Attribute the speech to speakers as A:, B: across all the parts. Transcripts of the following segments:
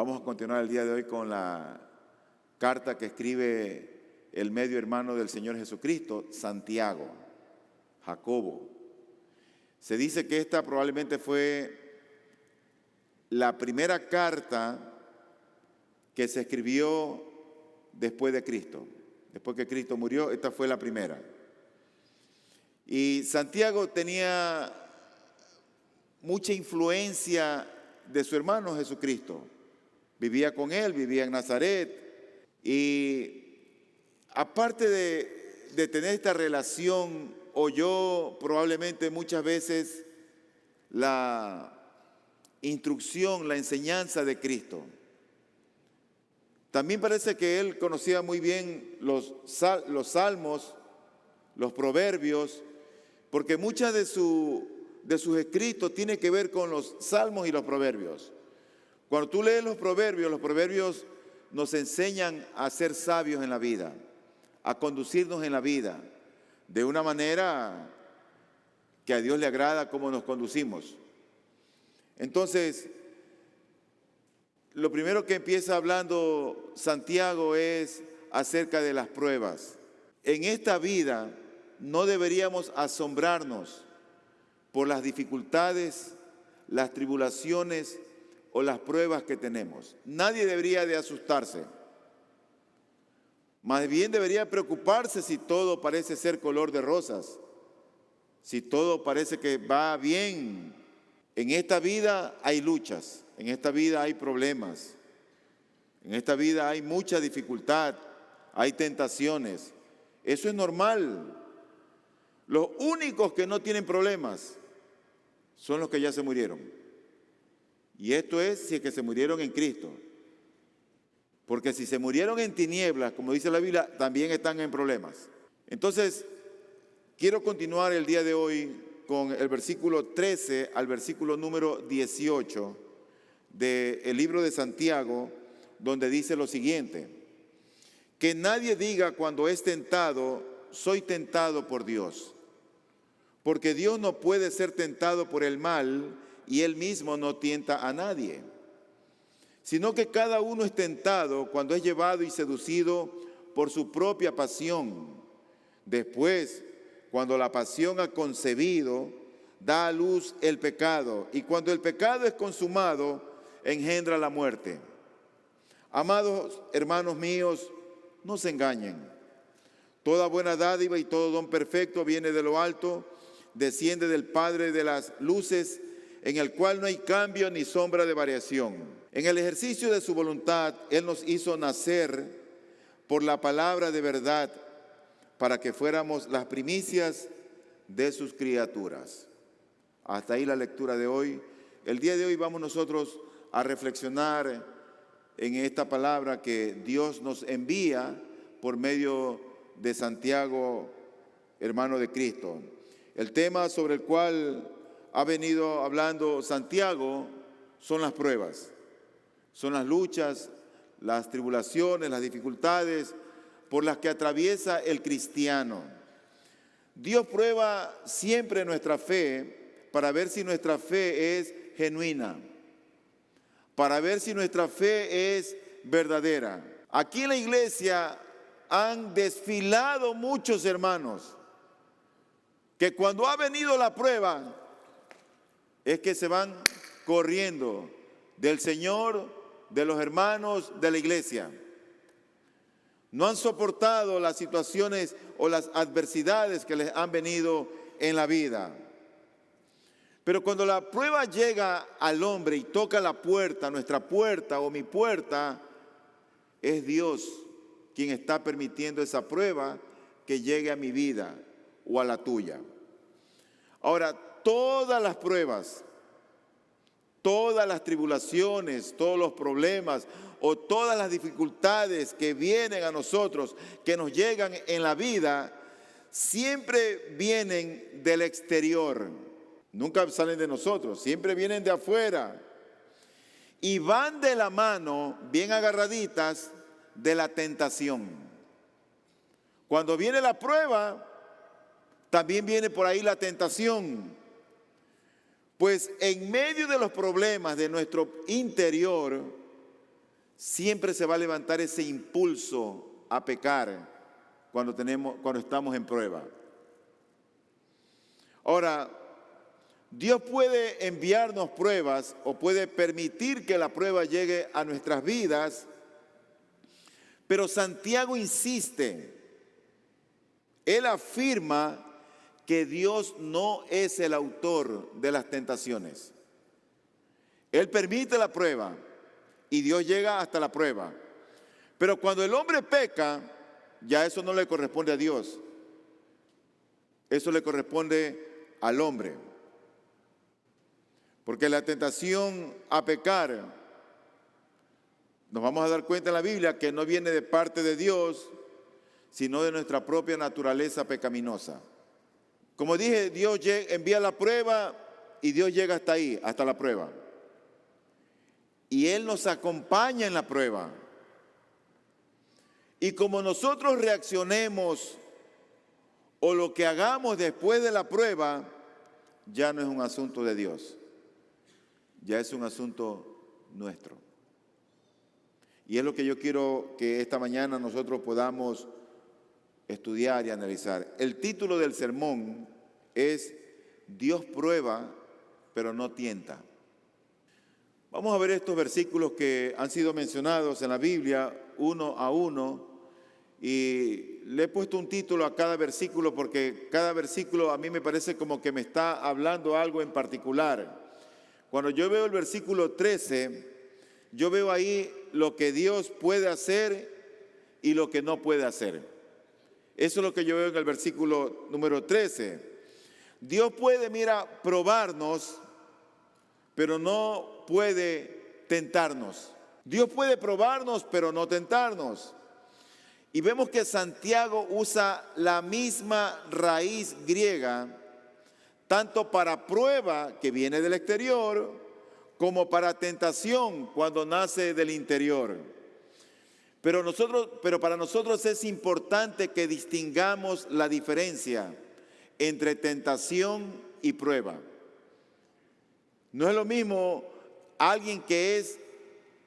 A: Vamos a continuar el día de hoy con la carta que escribe el medio hermano del Señor Jesucristo, Santiago, Jacobo. Se dice que esta probablemente fue la primera carta que se escribió después de Cristo. Después que Cristo murió, esta fue la primera. Y Santiago tenía mucha influencia de su hermano Jesucristo. Vivía con él, vivía en Nazaret. Y aparte de tener esta relación, oyó probablemente muchas veces la instrucción, la enseñanza de Cristo. También parece que él conocía muy bien los salmos, los proverbios, porque muchas de sus escritos tienen que ver con los salmos y los proverbios. Cuando tú lees los proverbios nos enseñan a ser sabios en la vida, a conducirnos en la vida de una manera que a Dios le agrada cómo nos conducimos. Entonces, lo primero que empieza hablando Santiago es acerca de las pruebas. En esta vida no deberíamos asombrarnos por las dificultades, las tribulaciones o las pruebas que tenemos. Nadie debería de asustarse. Más bien debería preocuparse si todo parece ser color de rosas, si todo parece que va bien. En esta vida hay luchas, en esta vida hay problemas, en esta vida hay mucha dificultad, hay tentaciones. Eso es normal. Los únicos que no tienen problemas son los que ya se murieron. Y esto es si es que se murieron en Cristo. Porque si se murieron en tinieblas, como dice la Biblia, también están en problemas. Entonces, quiero continuar el día de hoy con el versículo 13 al versículo número 18 del libro de Santiago, donde dice lo siguiente: que nadie diga cuando es tentado, soy tentado por Dios. Porque Dios no puede ser tentado por el mal y Él mismo no tienta a nadie. Sino que cada uno es tentado cuando es llevado y seducido por su propia pasión. Después, cuando la pasión ha concebido, da a luz el pecado. Y cuando el pecado es consumado, engendra la muerte. Amados hermanos míos, no se engañen. Toda buena dádiva y todo don perfecto viene de lo alto, desciende del Padre de las luces, en el cual no hay cambio ni sombra de variación. En el ejercicio de su voluntad, Él nos hizo nacer por la palabra de verdad, para que fuéramos las primicias de sus criaturas. Hasta ahí la lectura de hoy. El día de hoy vamos nosotros a reflexionar en esta palabra que Dios nos envía por medio de Santiago, hermano de Cristo. El tema sobre el cual ha venido hablando Santiago son las pruebas, son las luchas, las tribulaciones, las dificultades por las que atraviesa el cristiano. Dios prueba siempre nuestra fe para ver si nuestra fe es genuina, para ver si nuestra fe es verdadera. Aquí en la iglesia han desfilado muchos hermanos que cuando ha venido la prueba es que se van corriendo del Señor, de los hermanos, de la iglesia. No han soportado las situaciones o las adversidades que les han venido en la vida. Pero cuando la prueba llega al hombre y toca la puerta, nuestra puerta o mi puerta, es Dios quien está permitiendo esa prueba que llegue a mi vida o a la tuya. Ahora, todas las pruebas, todas las tribulaciones, todos los problemas o todas las dificultades que vienen a nosotros, que nos llegan en la vida, siempre vienen del exterior. Nunca salen de nosotros, siempre vienen de afuera. Y van de la mano, bien agarraditas, de la tentación. Cuando viene la prueba, también viene por ahí la tentación. Pues en medio de los problemas de nuestro interior, siempre se va a levantar ese impulso a pecar cuando estamos en prueba. Ahora, Dios puede enviarnos pruebas o puede permitir que la prueba llegue a nuestras vidas, pero Santiago insiste. Él afirma que Dios no es el autor de las tentaciones. Él permite la prueba y Dios llega hasta la prueba. Pero cuando el hombre peca, ya eso no le corresponde a Dios. Eso le corresponde al hombre. Porque la tentación a pecar, nos vamos a dar cuenta en la Biblia que no viene de parte de Dios, sino de nuestra propia naturaleza pecaminosa. Como dije, Dios envía la prueba y Dios llega hasta ahí, hasta la prueba. Y Él nos acompaña en la prueba. Y como nosotros reaccionemos o lo que hagamos después de la prueba, ya no es un asunto de Dios, ya es un asunto nuestro. Y es lo que yo quiero que esta mañana nosotros podamos estudiar y analizar. El título del sermón es Dios prueba, pero no tienta. Vamos a ver estos versículos que han sido mencionados en la Biblia, uno a uno, y le he puesto un título a cada versículo porque cada versículo a mí me parece como que me está hablando algo en particular. Cuando yo veo el versículo 13, yo veo ahí lo que Dios puede hacer y lo que no puede hacer. Eso es lo que yo veo en el versículo número 13. Dios puede, probarnos, pero no puede tentarnos. Dios puede probarnos, pero no tentarnos. Y vemos que Santiago usa la misma raíz griega, tanto para prueba, que viene del exterior, como para tentación, cuando nace del interior. Pero para nosotros es importante que distingamos la diferencia entre tentación y prueba. No es lo mismo alguien que es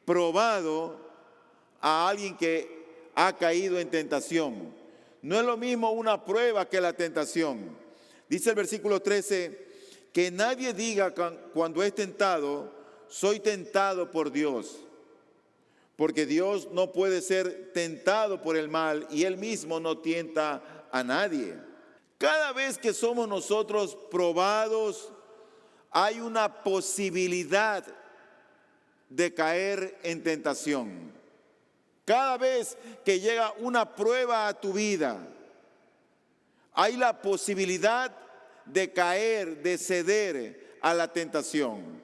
A: probado a alguien que ha caído en tentación. No es lo mismo una prueba que la tentación. Dice el versículo 13, que nadie diga cuando es tentado, soy tentado por Dios. Porque Dios no puede ser tentado por el mal y Él mismo no tienta a nadie. Cada vez que somos nosotros probados, hay una posibilidad de caer en tentación. Cada vez que llega una prueba a tu vida, hay la posibilidad de caer, de ceder a la tentación.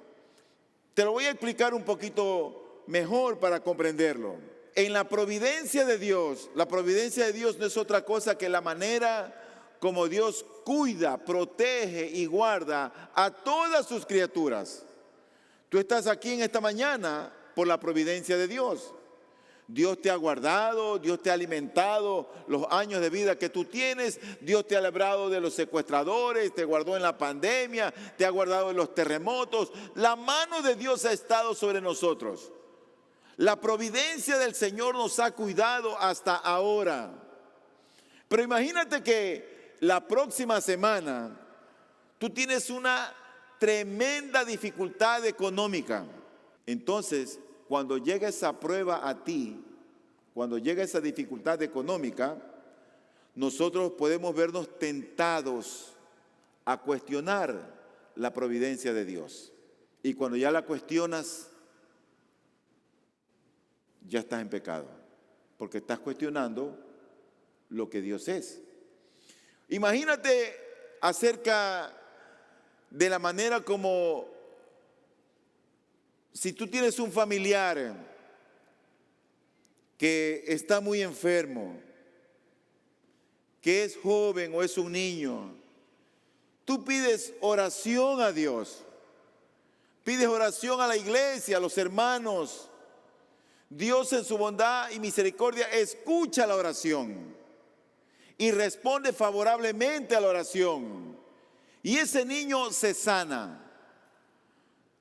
A: Te lo voy a explicar un poquito mejor para comprenderlo. En la providencia de Dios no es otra cosa que la manera como Dios cuida, protege y guarda a todas sus criaturas. Tú estás aquí en esta mañana por la providencia de Dios. Dios te ha guardado, Dios te ha alimentado los años de vida que tú tienes. Dios te ha librado de los secuestradores, te guardó en la pandemia, te ha guardado en los terremotos. La mano de Dios ha estado sobre nosotros. La providencia del Señor nos ha cuidado hasta ahora. Pero imagínate que la próxima semana tú tienes una tremenda dificultad económica. Entonces, cuando llega esa prueba a ti, cuando llega esa dificultad económica, nosotros podemos vernos tentados a cuestionar la providencia de Dios. Y cuando ya la cuestionas, ya estás en pecado, porque estás cuestionando lo que Dios es. Imagínate acerca de la manera como si tú tienes un familiar que está muy enfermo, que es joven o es un niño, tú pides oración a Dios, pides oración a la iglesia, a los hermanos. Dios en su bondad y misericordia escucha la oración y responde favorablemente a la oración. Y ese niño se sana.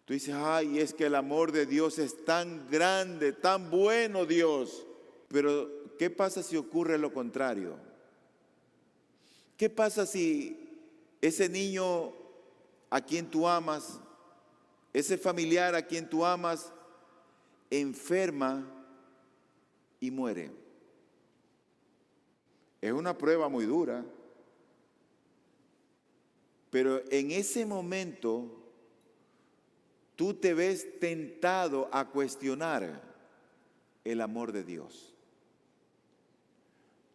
A: Tú dices, ay, es que el amor de Dios es tan grande, tan bueno Dios. Pero, ¿qué pasa si ocurre lo contrario? ¿Qué pasa si ese niño a quien tú amas, ese familiar a quien tú amas, enferma y muere? Es una prueba muy dura, pero en ese momento tú te ves tentado a cuestionar el amor de Dios.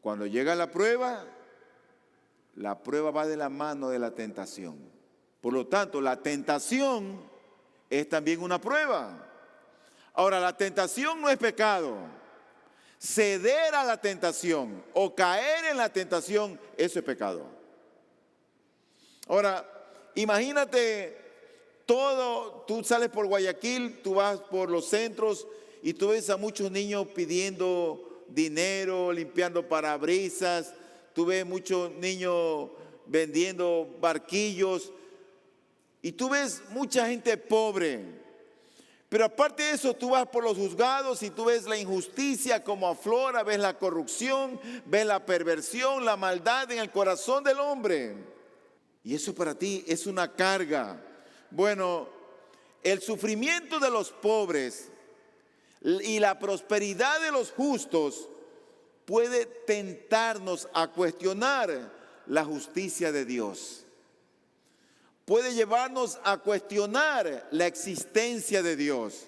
A: Cuando llega la prueba va de la mano de la tentación. Por lo tanto, la tentación es también una prueba. Ahora, la tentación no es pecado. Ceder a la tentación o caer en la tentación, eso es pecado. Ahora, imagínate tú sales por Guayaquil, tú vas por los centros y tú ves a muchos niños pidiendo dinero, limpiando parabrisas, tú ves muchos niños vendiendo barquillos y tú ves mucha gente pobre. Pero aparte de eso, tú vas por los juzgados y tú ves la injusticia como aflora, ves la corrupción, ves la perversión, la maldad en el corazón del hombre. Y eso para ti es una carga. Bueno, el sufrimiento de los pobres y la prosperidad de los justos puede tentarnos a cuestionar la justicia de Dios. Puede llevarnos a cuestionar la existencia de Dios.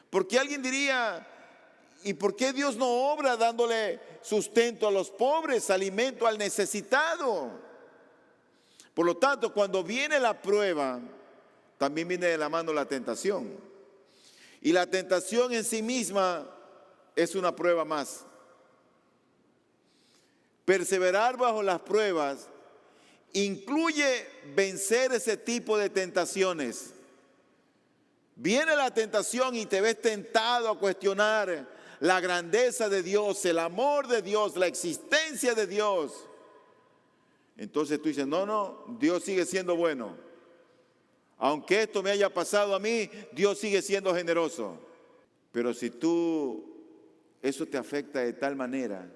A: Porque alguien diría, ¿y por qué Dios no obra dándole sustento a los pobres, alimento al necesitado? Por lo tanto, cuando viene la prueba, también viene de la mano la tentación. Y la tentación en sí misma es una prueba más. Perseverar bajo las pruebas incluye vencer ese tipo de tentaciones. Viene la tentación y te ves tentado a cuestionar la grandeza de Dios, el amor de Dios, la existencia de Dios. Entonces tú dices, no, Dios sigue siendo bueno. Aunque esto me haya pasado a mí, Dios sigue siendo generoso. Pero si eso te afecta de tal manera,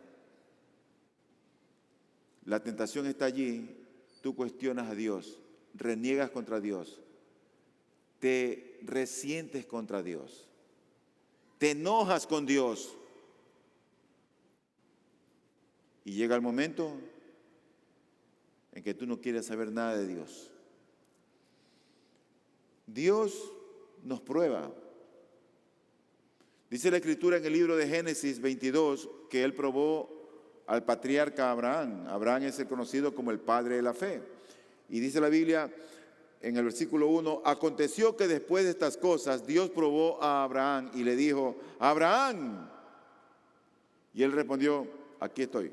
A: la tentación está allí, tú cuestionas a Dios, reniegas contra Dios, te resientes contra Dios, te enojas con Dios. Y llega el momento en que tú no quieres saber nada de Dios. Dios nos prueba. Dice la Escritura en el libro de Génesis 22 que Él probó al patriarca Abraham. Abraham es el conocido como el padre de la fe. Y dice la Biblia en el versículo 1, aconteció que después de estas cosas Dios probó a Abraham y le dijo, Abraham. Y él respondió, aquí estoy.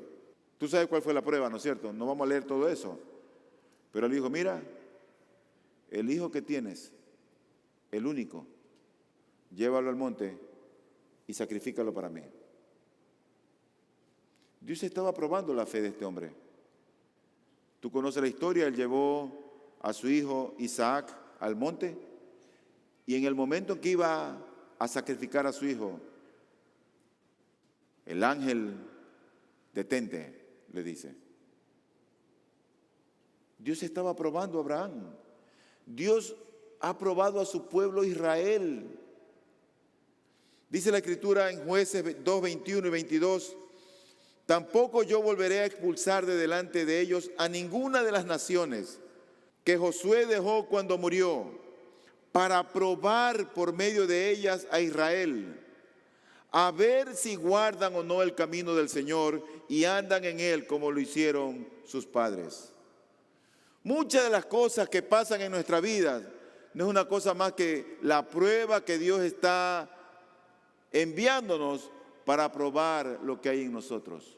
A: Tú sabes cuál fue la prueba, ¿no es cierto? No vamos a leer todo eso. Pero él dijo, mira, el hijo que tienes, el único, llévalo al monte y sacrifícalo para mí. Dios estaba probando la fe de este hombre. Tú conoces la historia, él llevó a su hijo Isaac al monte y en el momento en que iba a sacrificar a su hijo, el ángel, detente, le dice. Dios estaba probando a Abraham. Dios ha probado a su pueblo Israel. Dice la Escritura en Jueces 2, 21 y 22, tampoco yo volveré a expulsar de delante de ellos a ninguna de las naciones que Josué dejó cuando murió, para probar por medio de ellas a Israel, a ver si guardan o no el camino del Señor y andan en él como lo hicieron sus padres. Muchas de las cosas que pasan en nuestra vida no es una cosa más que la prueba que Dios está enviándonos para probar lo que hay en nosotros,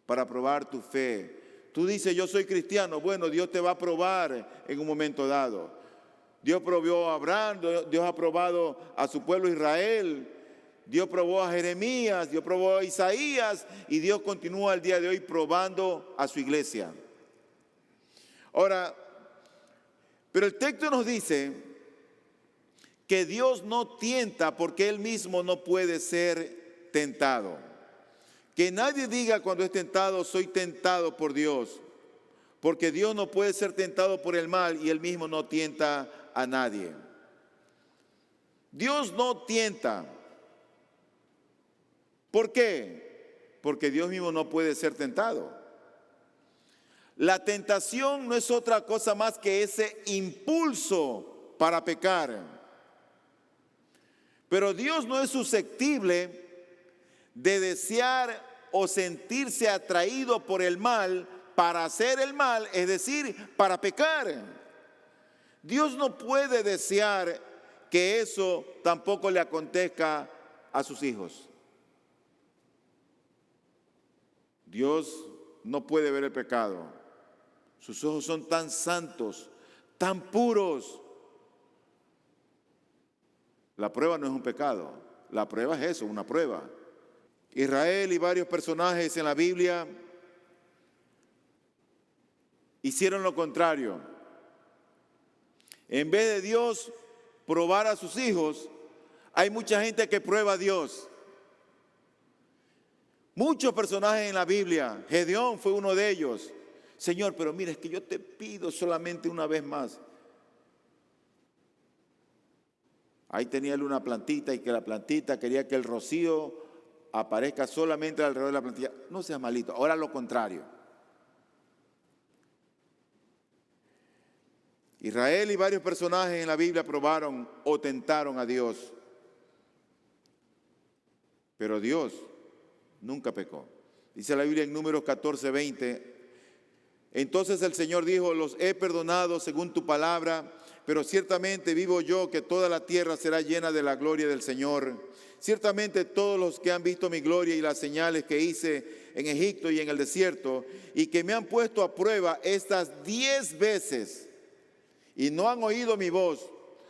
A: para probar tu fe. Tú dices, yo soy cristiano. Bueno, Dios te va a probar en un momento dado. Dios probó a Abraham, Dios ha probado a su pueblo Israel, Dios probó a Jeremías, Dios probó a Isaías y Dios continúa el día de hoy probando a su iglesia. Ahora, pero el texto nos dice que Dios no tienta porque Él mismo no puede ser tentado. Que nadie diga cuando es tentado, soy tentado por Dios, porque Dios no puede ser tentado por el mal y Él mismo no tienta a nadie. Dios no tienta. ¿Por qué? Porque Dios mismo no puede ser tentado. La tentación no es otra cosa más que ese impulso para pecar. Pero Dios no es susceptible de desear o sentirse atraído por el mal para hacer el mal, es decir, para pecar. Dios no puede desear que eso tampoco le acontezca a sus hijos. Dios no puede ver el pecado. Sus ojos son tan santos, tan puros. La prueba no es un pecado, la prueba es eso, una prueba. Israel y varios personajes en la Biblia hicieron lo contrario. En vez de Dios probar a sus hijos, hay mucha gente que prueba a Dios. Muchos personajes en la Biblia, Gedeón fue uno de ellos. Señor, pero mira, es que yo te pido solamente una vez más. Ahí tenía él una plantita y que la plantita quería que el rocío aparezca solamente alrededor de la plantilla. No seas malito, ahora lo contrario. Israel y varios personajes en la Biblia probaron o tentaron a Dios. Pero Dios nunca pecó. Dice la Biblia en Números 14:20. Entonces el Señor dijo, los he perdonado según tu palabra, pero ciertamente vivo yo que toda la tierra será llena de la gloria del Señor. Ciertamente todos los que han visto mi gloria y las señales que hice en Egipto y en el desierto, y que me han puesto a prueba estas 10 veces, y no han oído mi voz,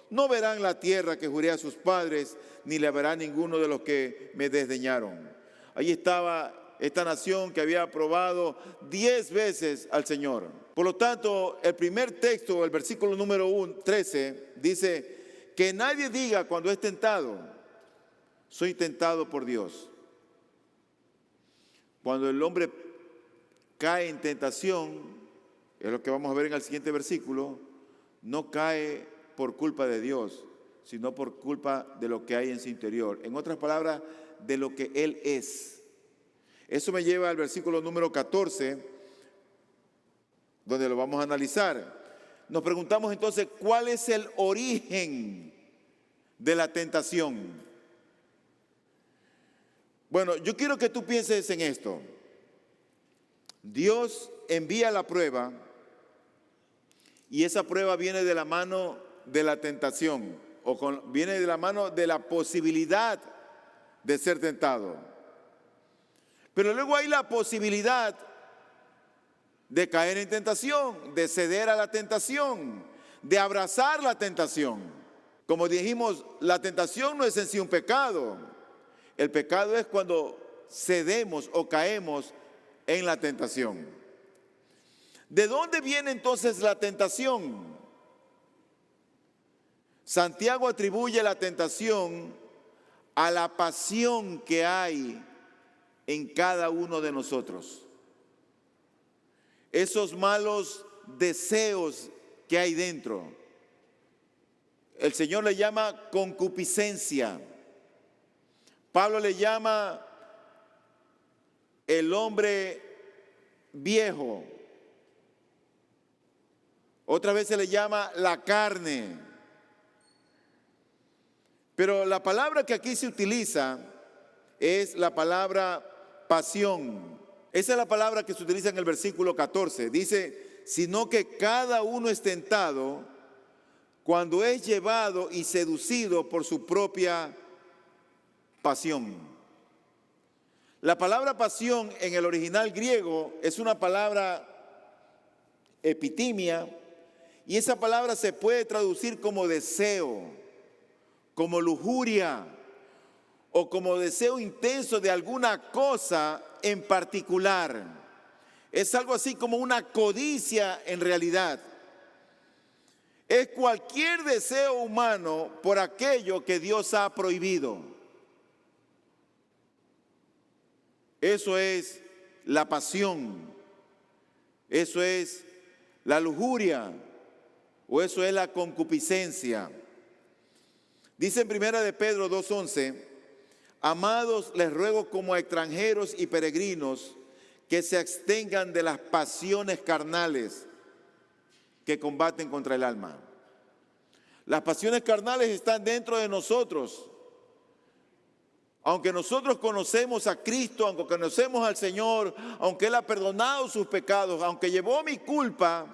A: no verán la tierra que juré a sus padres, ni la verá ninguno de los que me desdeñaron. Ahí estaba esta nación que había probado 10 veces al Señor. Por lo tanto, el primer texto, el versículo número 13, dice que nadie diga cuando es tentado, soy tentado por Dios. Cuando el hombre cae en tentación, es lo que vamos a ver en el siguiente versículo, no cae por culpa de Dios, sino por culpa de lo que hay en su interior. En otras palabras, de lo que Él es. Eso me lleva al versículo número 14, donde lo vamos a analizar. Nos preguntamos entonces, ¿cuál es el origen de la tentación? Bueno, yo quiero que tú pienses en esto. Dios envía la prueba y esa prueba viene de la mano de la tentación viene de la mano de la posibilidad de ser tentado. Pero luego hay la posibilidad de caer en tentación, de ceder a la tentación, de abrazar la tentación. Como dijimos, la tentación no es en sí un pecado. El pecado es cuando cedemos o caemos en la tentación. ¿De dónde viene entonces la tentación? Santiago atribuye la tentación a la pasión que hay en cada uno de nosotros. Esos malos deseos que hay dentro. El Señor le llama concupiscencia. Pablo le llama el hombre viejo. Otra vez se le llama la carne. Pero la palabra que aquí se utiliza es la palabra pasión. Esa es la palabra que se utiliza en el versículo 14. Dice, sino que cada uno es tentado cuando es llevado y seducido por su propia pasión. La palabra pasión en el original griego es una palabra epitimia, y esa palabra se puede traducir como deseo, como lujuria o como deseo intenso de alguna cosa en particular. Es algo así como una codicia en realidad. es cualquier deseo humano por aquello que Dios ha prohibido. Eso es la pasión, eso es la lujuria o eso es la concupiscencia. Dice en 1 de Pedro 2:11, amados, les ruego como a extranjeros y peregrinos que se abstengan de las pasiones carnales que combaten contra el alma. Las pasiones carnales están dentro de nosotros. Aunque nosotros conocemos a Cristo, aunque conocemos al Señor, aunque Él ha perdonado sus pecados, aunque llevó mi culpa,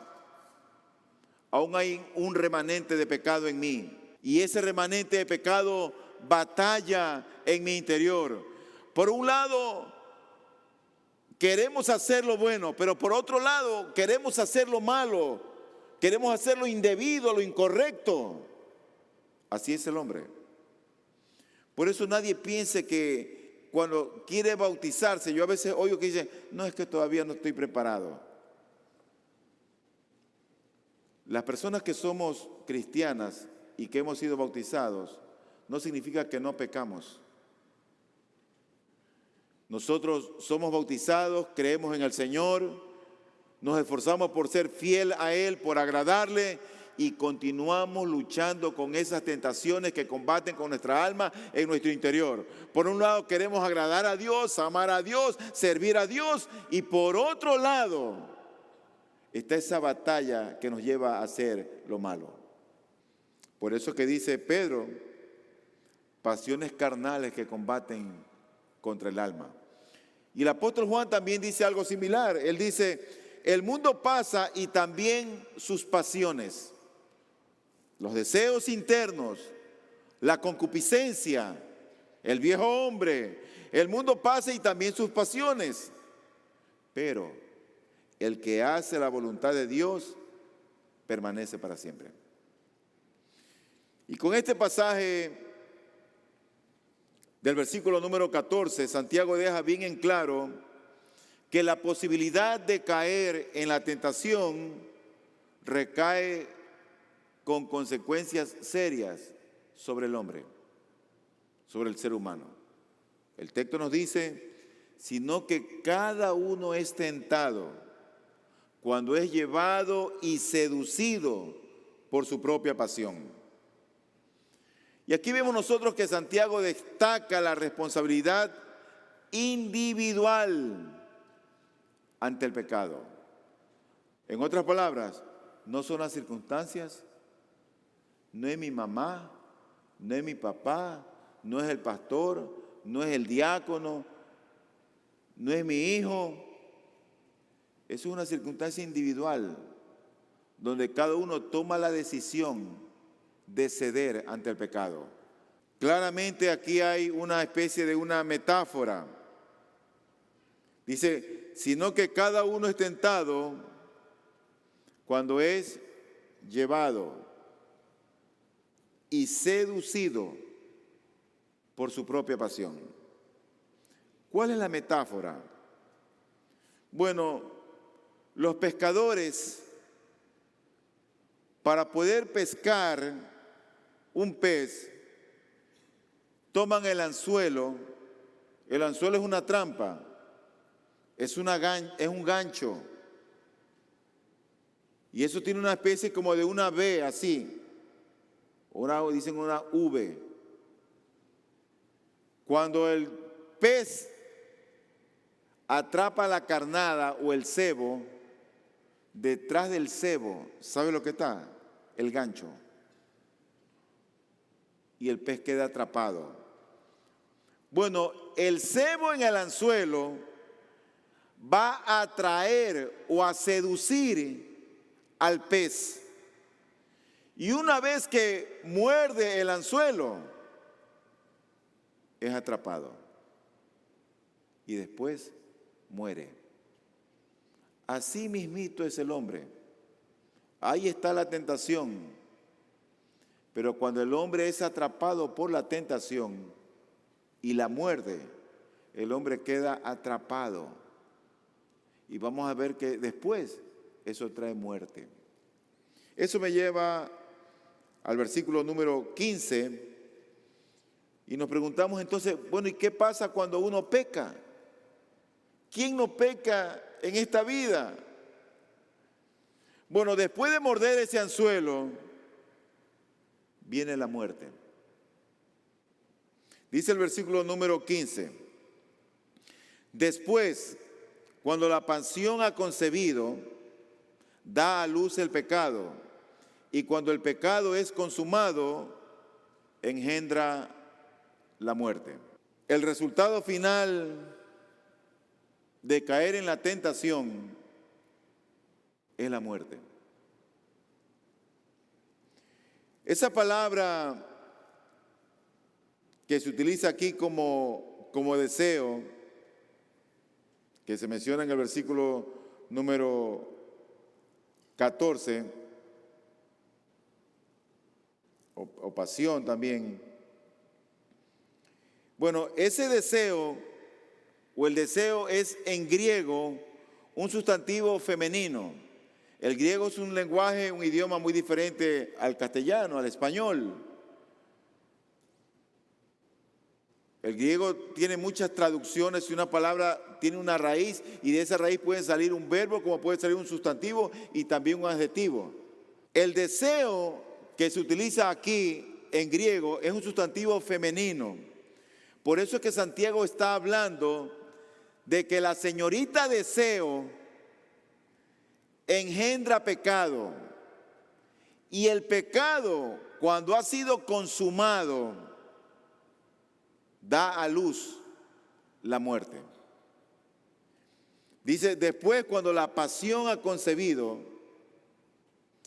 A: aún hay un remanente de pecado en mí. Y ese remanente de pecado batalla en mi interior. Por un lado, queremos hacer lo bueno, pero por otro lado, queremos hacer lo malo. Queremos hacer lo indebido, lo incorrecto. Así es el hombre. Por eso nadie piense que cuando quiere bautizarse, yo a veces oigo que dicen, no, es que todavía no estoy preparado. Las personas que somos cristianas y que hemos sido bautizados, no significa que no pecamos. Nosotros somos bautizados, creemos en el Señor, nos esforzamos por ser fiel a Él, por agradarle y continuamos luchando con esas tentaciones que combaten con nuestra alma en nuestro interior. Por un lado queremos agradar a Dios, amar a Dios, servir a Dios y por otro lado está esa batalla que nos lleva a hacer lo malo. Por eso que dice Pedro, pasiones carnales que combaten contra el alma. Y el apóstol Juan también dice algo similar. Él dice, el mundo pasa y también sus pasiones, los deseos internos, la concupiscencia, el viejo hombre. El mundo pasa y también sus pasiones. Pero el que hace la voluntad de Dios permanece para siempre. Y con este pasaje del versículo número 14, Santiago deja bien en claro que la posibilidad de caer en la tentación recae con consecuencias serias sobre el hombre, sobre el ser humano. El texto nos dice, sino que cada uno es tentado cuando es llevado y seducido por su propia pasión. Y aquí vemos nosotros que Santiago destaca la responsabilidad individual ante el pecado. En otras palabras, no son las circunstancias, no es mi mamá, no es mi papá, no es el pastor, no es el diácono, no es mi hijo. Eso es una circunstancia individual, donde cada uno toma la decisión de ceder ante el pecado. Claramente aquí hay una especie de una metáfora. Dice, sino que cada uno es tentado cuando es llevado y seducido por su propia pasión. ¿Cuál es la metáfora? Bueno, los pescadores, para poder pescar un pez, toman el anzuelo. El anzuelo es una trampa. Es un gancho. Y eso tiene una especie como de una V, así. Dicen una V. Cuando el pez atrapa la carnada o el cebo, detrás del cebo, ¿sabe lo que está? El gancho. Y el pez queda atrapado. Bueno, el cebo en el anzuelo va a atraer o a seducir al pez. Y una vez que muerde el anzuelo, es atrapado. Y después muere. Así mismito es el hombre. Ahí está la tentación. Pero cuando el hombre es atrapado por la tentación y la muerde, el hombre queda atrapado. Y vamos a ver que después eso trae muerte. Eso me lleva al versículo número 15, y nos preguntamos entonces, bueno, ¿y qué pasa cuando uno peca? ¿Quién no peca en esta vida? Bueno, después de morder ese anzuelo, viene la muerte. Dice el versículo número 15, después, cuando la pasión ha concebido, da a luz el pecado, y cuando el pecado es consumado, engendra la muerte. El resultado final de caer en la tentación es la muerte. Esa palabra que se utiliza aquí como deseo, que se menciona en el versículo número 14, o pasión también. Bueno, ese deseo, o el deseo, es en griego un sustantivo femenino. El griego es un lenguaje, un idioma muy diferente al castellano, al español. El griego tiene muchas traducciones y una palabra tiene una raíz, y de esa raíz puede salir un verbo, como puede salir un sustantivo y también un adjetivo. El deseo que se utiliza aquí en griego es un sustantivo femenino. Por eso es que Santiago está hablando de que la señorita deseo engendra pecado, y el pecado, cuando ha sido consumado, da a luz la muerte. Dice, después, cuando la pasión ha concebido,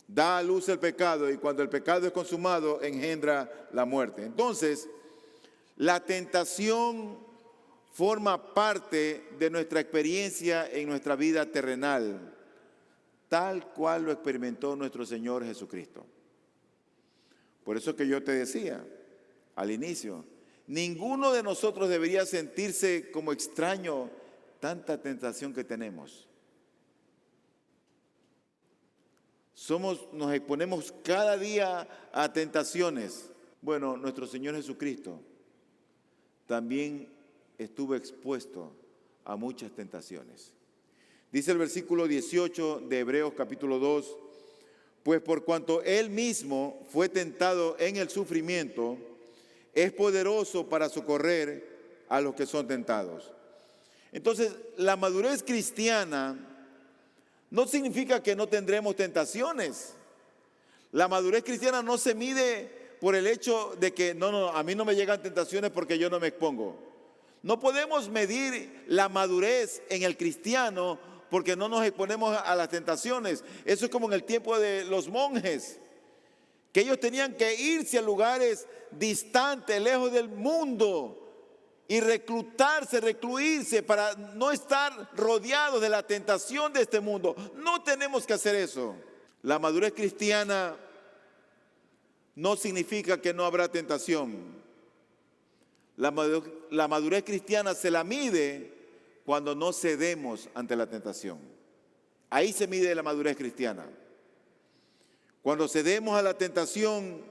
A: da a luz el pecado, y cuando el pecado es consumado, engendra la muerte. Entonces, la tentación forma parte de nuestra experiencia en nuestra vida terrenal, tal cual lo experimentó nuestro Señor Jesucristo. Por eso que yo te decía al inicio, ninguno de nosotros debería sentirse como extraño tanta tentación que tenemos. Nos exponemos cada día a tentaciones. Bueno, nuestro Señor Jesucristo también estuvo expuesto a muchas tentaciones. Dice el versículo 18 de Hebreos capítulo 2, pues por cuanto Él mismo fue tentado en el sufrimiento, es poderoso para socorrer a los que son tentados. Entonces, la madurez cristiana no significa que no tendremos tentaciones. La madurez cristiana no se mide por el hecho de que a mí no me llegan tentaciones porque yo no me expongo. No podemos medir la madurez en el cristiano porque no nos exponemos a las tentaciones. Eso es como en el tiempo de los monjes, que ellos tenían que irse a lugares distantes, lejos del mundo, y recluirse para no estar rodeados de la tentación de este mundo. No tenemos que hacer eso. La madurez cristiana no significa que no habrá tentación. La madurez cristiana se la mide cuando no cedemos ante la tentación. Ahí se mide la madurez cristiana. Cuando cedemos a la tentación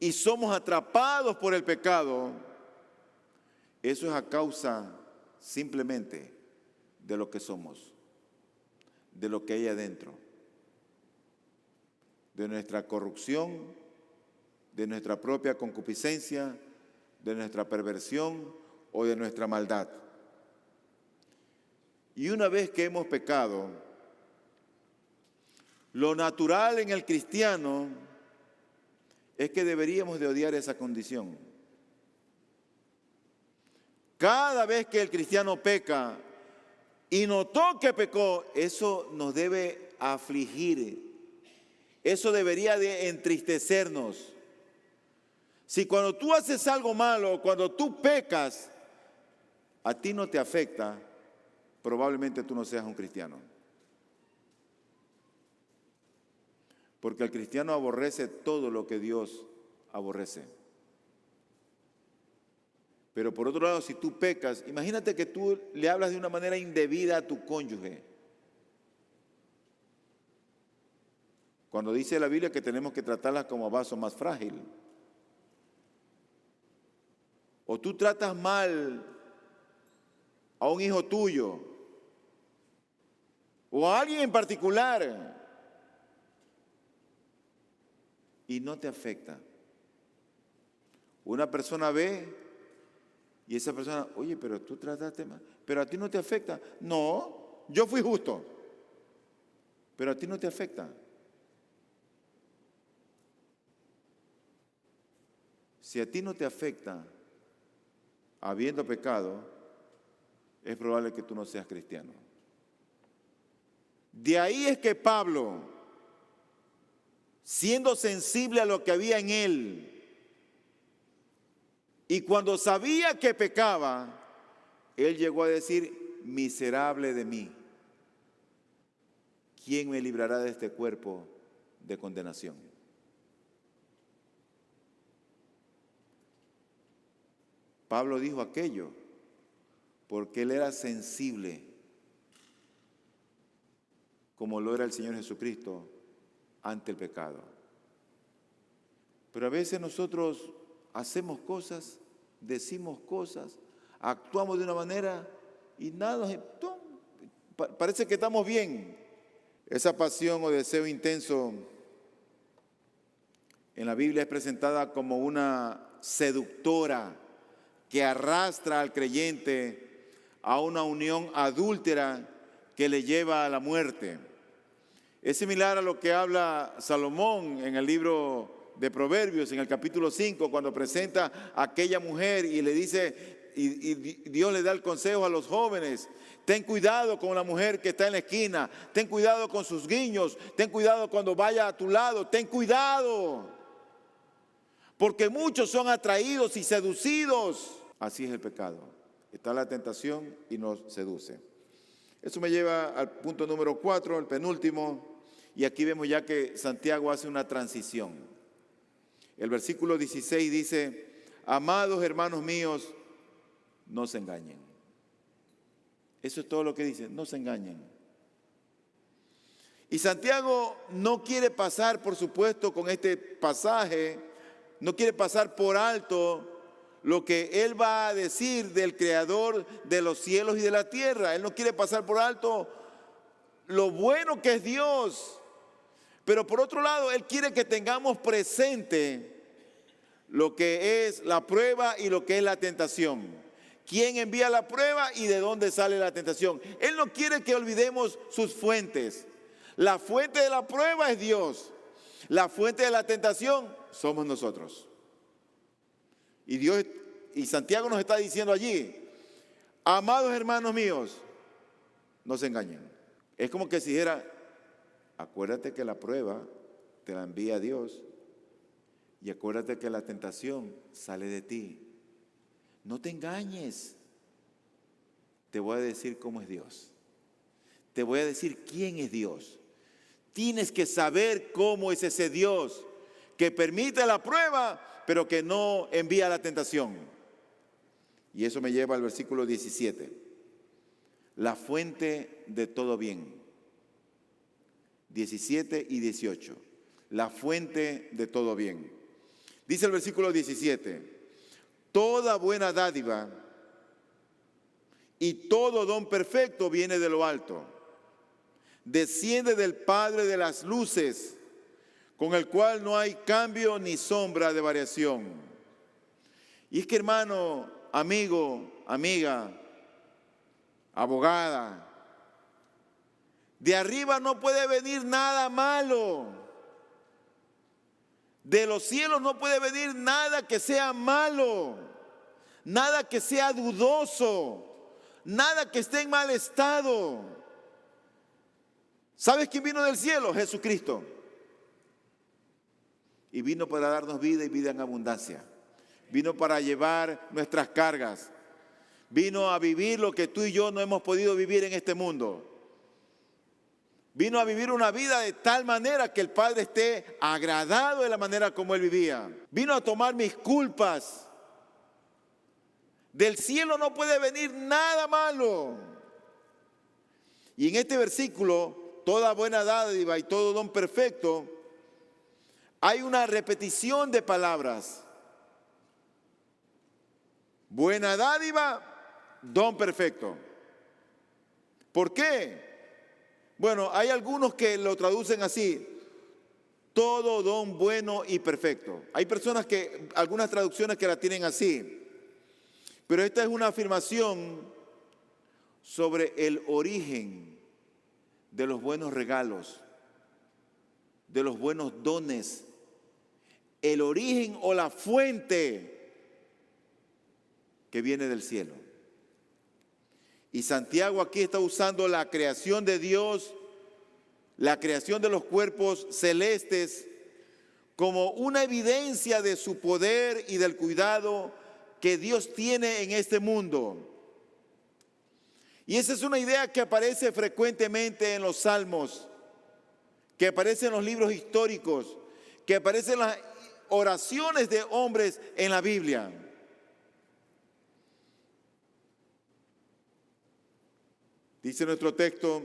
A: y somos atrapados por el pecado, eso es a causa simplemente de lo que somos, de lo que hay adentro, de nuestra corrupción, de nuestra propia concupiscencia, de nuestra perversión o de nuestra maldad. Y una vez que hemos pecado, lo natural en el cristiano es que deberíamos de odiar esa condición. Cada vez que el cristiano peca y notó que pecó, eso nos debe afligir. Eso debería de entristecernos. Si cuando tú haces algo malo, cuando tú pecas, a ti no te afecta, probablemente tú no seas un cristiano. Porque el cristiano aborrece todo lo que Dios aborrece. Pero por otro lado, si tú pecas, imagínate que tú le hablas de una manera indebida a tu cónyuge. Cuando dice la Biblia que tenemos que tratarlas como vaso más frágil. O tú tratas mal a un hijo tuyo o a alguien en particular y no te afecta. Una persona ve y esa persona, oye, pero tú trataste mal, pero a ti no te afecta. No, yo fui justo, pero a ti no te afecta. Si a ti no te afecta, habiendo pecado, es probable que tú no seas cristiano. De ahí es que Pablo, siendo sensible a lo que había en él, y cuando sabía que pecaba, él llegó a decir, miserable de mí, ¿quién me librará de este cuerpo de condenación? Pablo dijo aquello porque él era sensible, como lo era el Señor Jesucristo ante el pecado. Pero a veces nosotros hacemos cosas, decimos cosas, actuamos de una manera y nada, parece que estamos bien. Esa pasión o deseo intenso en la Biblia es presentada como una seductora que arrastra al creyente a una unión adúltera que le lleva a la muerte. Es similar a lo que habla Salomón en el libro de Proverbios, en el capítulo 5, cuando presenta a aquella mujer y le dice, y Dios le da el consejo a los jóvenes: ten cuidado con la mujer que está en la esquina, ten cuidado con sus guiños, ten cuidado cuando vaya a tu lado, ten cuidado, porque muchos son atraídos y seducidos. Así es el pecado. Está la tentación y nos seduce. Eso me lleva al punto número 4, el penúltimo, y aquí vemos ya que Santiago hace una transición. El versículo 16 dice: amados hermanos míos, no se engañen. Eso es todo lo que dice, no se engañen. Y Santiago no quiere pasar, por supuesto, con este pasaje, no quiere pasar por alto lo que él va a decir del Creador de los cielos y de la tierra. Él no quiere pasar por alto lo bueno que es Dios. Pero por otro lado, él quiere que tengamos presente lo que es la prueba y lo que es la tentación. ¿Quién envía la prueba y de dónde sale la tentación? Él no quiere que olvidemos sus fuentes. La fuente de la prueba es Dios. La fuente de la tentación somos nosotros. Y Santiago nos está diciendo allí: amados hermanos míos, no se engañen. Es como que si dijera: acuérdate que la prueba te la envía Dios, y acuérdate que la tentación sale de ti. No te engañes. Te voy a decir cómo es Dios. Te voy a decir quién es Dios. Tienes que saber cómo es ese Dios que permite la prueba, pero que no envía la tentación. Y eso me lleva al versículo 17. La fuente de todo bien. 17 y 18. La fuente de todo bien. Dice el versículo 17: toda buena dádiva y todo don perfecto viene de lo alto. Desciende del Padre de las luces, con el cual no hay cambio ni sombra de variación. Y es que, hermano, amigo, amiga, abogada, de arriba no puede venir nada malo. De los cielos no puede venir nada que sea malo, nada que sea dudoso, nada que esté en mal estado. ¿Sabes quién vino del cielo? Jesucristo. Y vino para darnos vida y vida en abundancia. Vino para llevar nuestras cargas. Vino a vivir lo que tú y yo no hemos podido vivir en este mundo. Vino a vivir una vida de tal manera que el Padre esté agradado de la manera como Él vivía. Vino a tomar mis culpas. Del cielo no puede venir nada malo. Y en este versículo, toda buena dádiva y todo don perfecto hay una repetición de palabras. Buena dádiva, don perfecto. ¿Por qué? Bueno, hay algunos que lo traducen así: todo don bueno y perfecto. Hay personas que, algunas traducciones que la tienen así. Pero esta es una afirmación sobre el origen de los buenos regalos, de los buenos dones, el origen o la fuente que viene del cielo. Y Santiago aquí está usando la creación de Dios, la creación de los cuerpos celestes, como una evidencia de su poder y del cuidado que Dios tiene en este mundo. Y esa es una idea que aparece frecuentemente en los salmos, que aparece en los libros históricos, que aparece en las oraciones de hombres en la Biblia. Dice nuestro texto: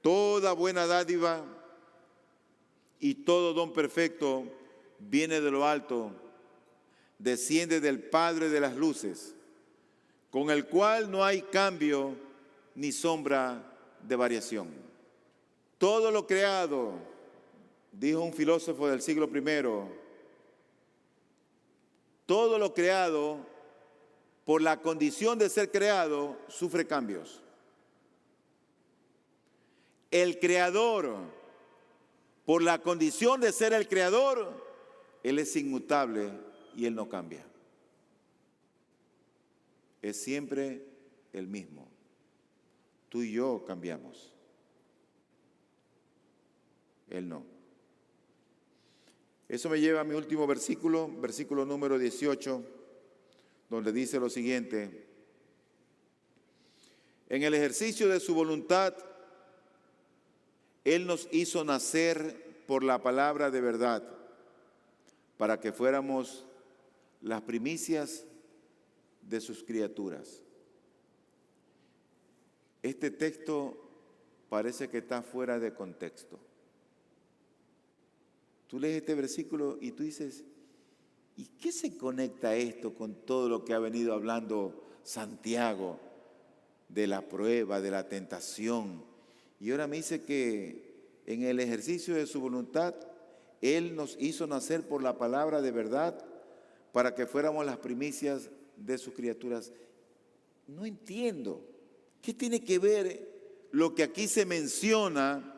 A: toda buena dádiva y todo don perfecto viene de lo alto, desciende del Padre de las luces, con el cual no hay cambio ni sombra de variación. Todo lo creado, dijo un filósofo del siglo I, todo lo creado, por la condición de ser creado, sufre cambios. El creador, por la condición de ser el creador, Él es inmutable y Él no cambia. Es siempre el mismo. Tú y yo cambiamos. Él no. Eso me lleva a mi último versículo, versículo número 18, donde dice lo siguiente: en el ejercicio de su voluntad, Él nos hizo nacer por la palabra de verdad, para que fuéramos las primicias de sus criaturas. Este texto parece que está fuera de contexto. Tú lees este versículo y tú dices: ¿y qué se conecta esto con todo lo que ha venido hablando Santiago de la prueba, de la tentación? Y ahora me dice que en el ejercicio de su voluntad, Él nos hizo nacer por la palabra de verdad para que fuéramos las primicias de sus criaturas. No entiendo. ¿Qué tiene que ver lo que aquí se menciona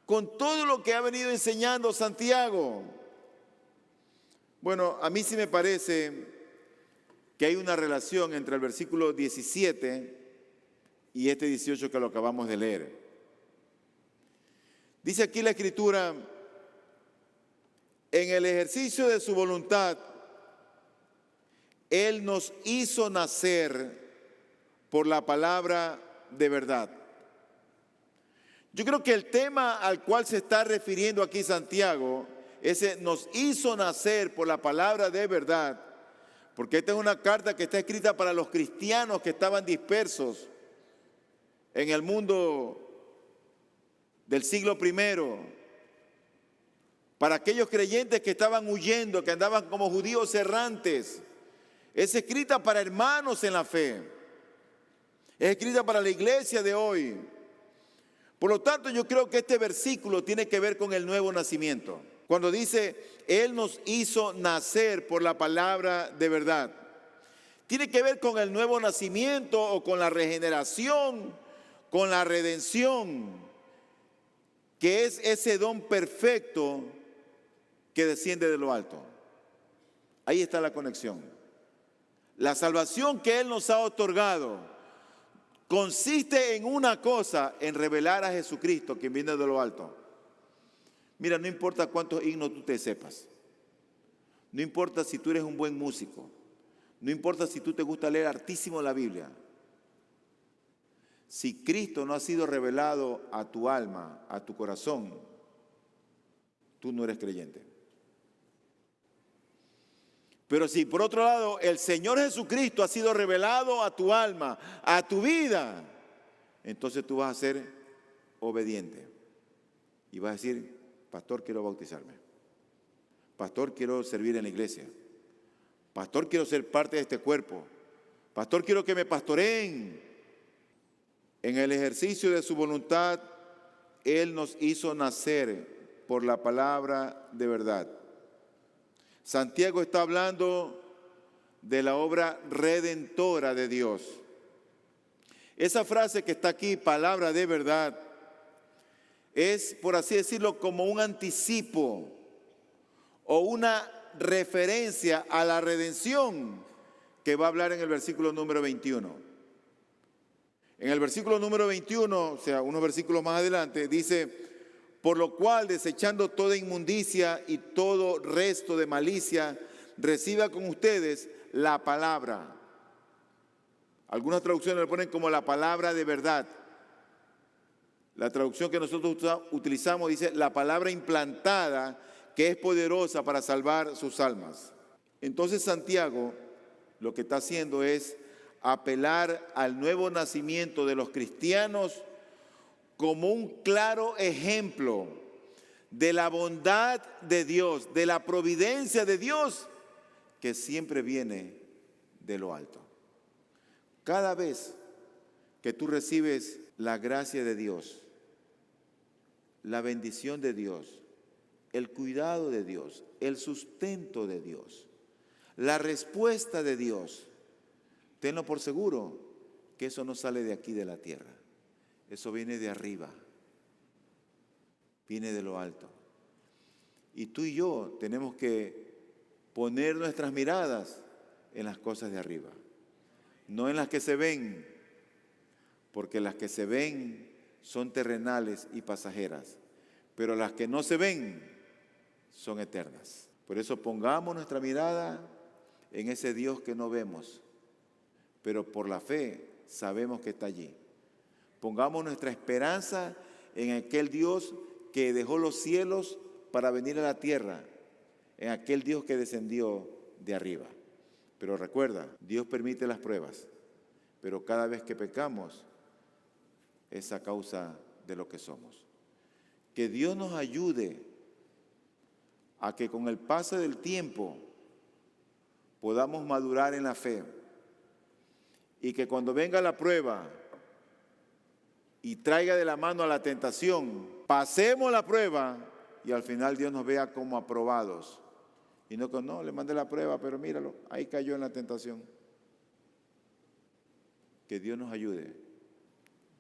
A: con todo lo que ha venido enseñando Santiago? Bueno, a mí sí me parece que hay una relación entre el versículo 17 y este 18 que lo acabamos de leer. Dice aquí la Escritura: en el ejercicio de su voluntad, Él nos hizo nacer por la palabra de verdad. Yo creo que el tema al cual se está refiriendo aquí Santiago, ese nos hizo nacer por la palabra de verdad, porque esta es una carta que está escrita para los cristianos que estaban dispersos en el mundo del siglo I, para aquellos creyentes que estaban huyendo, que andaban como judíos errantes. Es escrita para hermanos en la fe. Es escrita para la iglesia de hoy. Por lo tanto, yo creo que este versículo tiene que ver con el nuevo nacimiento. Cuando dice: Él nos hizo nacer por la palabra de verdad, tiene que ver con el nuevo nacimiento o con la regeneración, con la redención, que es ese don perfecto que desciende de lo alto. Ahí está la conexión. La salvación que Él nos ha otorgado consiste en una cosa: en revelar a Jesucristo, quien viene de lo alto. Mira, no importa cuántos himnos tú te sepas, no importa si tú eres un buen músico, no importa si tú te gusta leer hartísimo la Biblia, si Cristo no ha sido revelado a tu alma, a tu corazón, tú no eres creyente. Pero si por otro lado el Señor Jesucristo ha sido revelado a tu alma, a tu vida, entonces tú vas a ser obediente y vas a decir: pastor, quiero bautizarme. Pastor, quiero servir en la iglesia. Pastor, quiero ser parte de este cuerpo. Pastor, quiero que me pastoreen. En el ejercicio de su voluntad, Él nos hizo nacer por la palabra de verdad. Santiago está hablando de la obra redentora de Dios. Esa frase que está aquí, palabra de verdad, es, por así decirlo, como un anticipo o una referencia a la redención que va a hablar en el versículo número 21. En el versículo número 21, o sea, unos versículos más adelante, dice: por lo cual, desechando toda inmundicia y todo resto de malicia, reciba con ustedes la palabra. Algunas traducciones le ponen como la palabra de verdad. La traducción que nosotros utilizamos dice la palabra implantada, que es poderosa para salvar sus almas. Entonces Santiago lo que está haciendo es apelar al nuevo nacimiento de los cristianos como un claro ejemplo de la bondad de Dios, de la providencia de Dios, que siempre viene de lo alto. Cada vez que tú recibes la gracia de Dios, la bendición de Dios, el cuidado de Dios, el sustento de Dios, la respuesta de Dios, tenlo por seguro que eso no sale de aquí de la tierra. Eso viene de arriba, viene de lo alto. Y tú y yo tenemos que poner nuestras miradas en las cosas de arriba, no en las que se ven, porque las que se ven son terrenales y pasajeras, pero las que no se ven son eternas. Por eso pongamos nuestra mirada en ese Dios que no vemos, pero por la fe sabemos que está allí. Pongamos nuestra esperanza en aquel Dios que dejó los cielos para venir a la tierra, en aquel Dios que descendió de arriba. Pero recuerda, Dios permite las pruebas, pero cada vez que pecamos es a causa de lo que somos. Que Dios nos ayude a que con el paso del tiempo podamos madurar en la fe y que cuando venga la prueba y traiga de la mano a la tentación, pasemos la prueba y al final Dios nos vea como aprobados. Y no que no, le mandé la prueba, pero míralo, ahí cayó en la tentación. Que Dios nos ayude.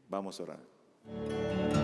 A: Vamos a orar.